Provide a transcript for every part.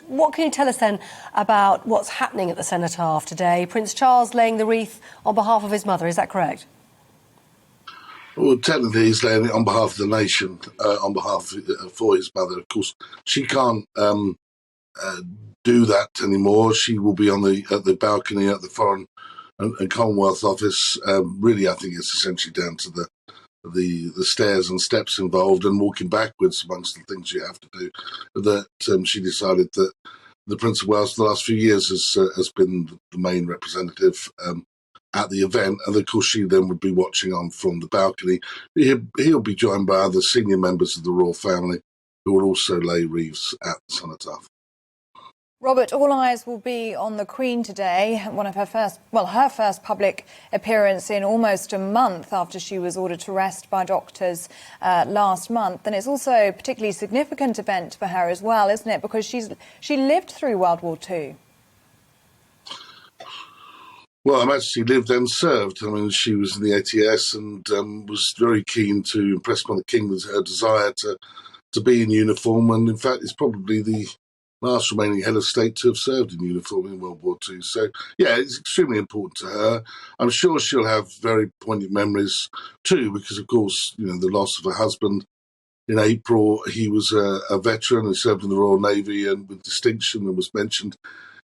What can you tell us then about what's happening at the cenotaph today? Prince Charles laying the wreath on behalf of his mother, is that correct? Well, technically he's laying it on behalf of the nation, for his mother. Of course, she can't do that anymore. She will be at the balcony at the Foreign and Commonwealth Office. Really, I think it's essentially down to the stairs and steps involved and walking backwards amongst the things you have to do. That she decided that the Prince of Wales for the last few years has been the main representative at the event, and of course she then would be watching on from the balcony. He'll be joined by other senior members of the royal family who will also lay wreaths at the cenotaph. Robert, all eyes will be on the Queen today, her first public appearance in almost a month after she was ordered to rest by doctors last month. And it's also a particularly significant event for her as well, isn't it? Because she lived through World War II. Well, Her Majesty lived and served. I mean, she was in the ATS and was very keen to impress upon the King with her desire to be in uniform. And in fact, it's probably the last remaining head of state to have served in uniform in World War II. So, yeah, it's extremely important to her. I'm sure she'll have very poignant memories too, because, of course, the loss of her husband in April. He was a veteran who served in the Royal Navy and with distinction and was mentioned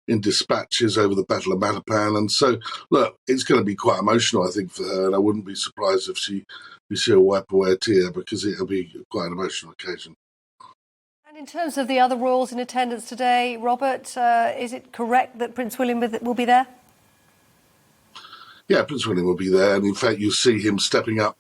in dispatches over the Battle of Matapan. And so, look, it's going to be quite emotional, I think, for her. And I wouldn't be surprised if we see her wipe away a tear, because it'll be quite an emotional occasion. And in terms of the other royals in attendance today, Robert, is it correct that Prince William will be there? Yeah, Prince William will be there. And in fact, you'll see him stepping up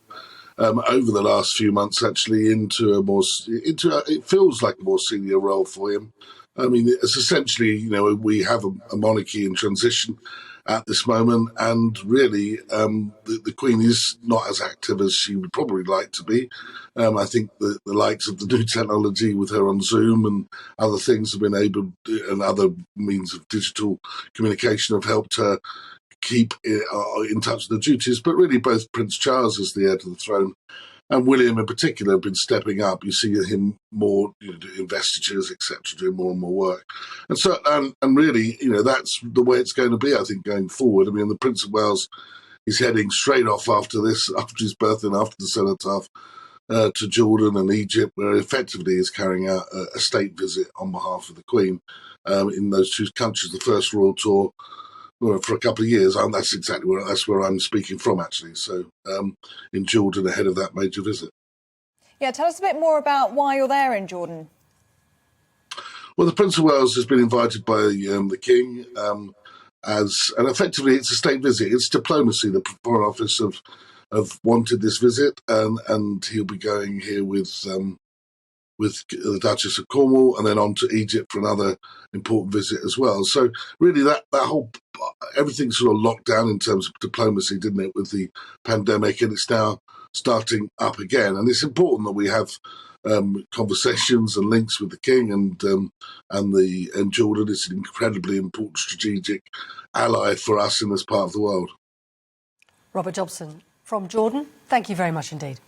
over the last few months, actually, it feels like a more senior role for him. I mean, it's essentially, we have a monarchy in transition at this moment, and really, the Queen is not as active as she would probably like to be. I think the likes of the new technology with her on Zoom and other things have been able to, and other means of digital communication have helped her keep in touch with the duties. But really, both Prince Charles as the heir to the throne and William in particular have been stepping up. You see him more, investitures, etc., doing more and more work. And so, and really, that's the way it's going to be, I think, going forward. I mean, the Prince of Wales is heading straight off after his birth and after the cenotaph, to Jordan and Egypt, where effectively is carrying out a state visit on behalf of the Queen in those two countries, the first royal tour for a couple of years, and that's where I'm speaking from, actually. So in Jordan, ahead of that major visit. Yeah, tell us a bit more about why you're there in Jordan. Well, the Prince of Wales has been invited by the King, and effectively it's a state visit. It's diplomacy. The Foreign Office have wanted this visit, and he'll be going here with the Duchess of Cornwall, and then on to Egypt for another important visit as well. So really that whole, everything sort of locked down in terms of diplomacy, didn't it, with the pandemic, and it's now starting up again. And it's important that we have conversations and links with the King and Jordan. It's an incredibly important strategic ally for us in this part of the world. Robert Jobson from Jordan, thank you very much indeed.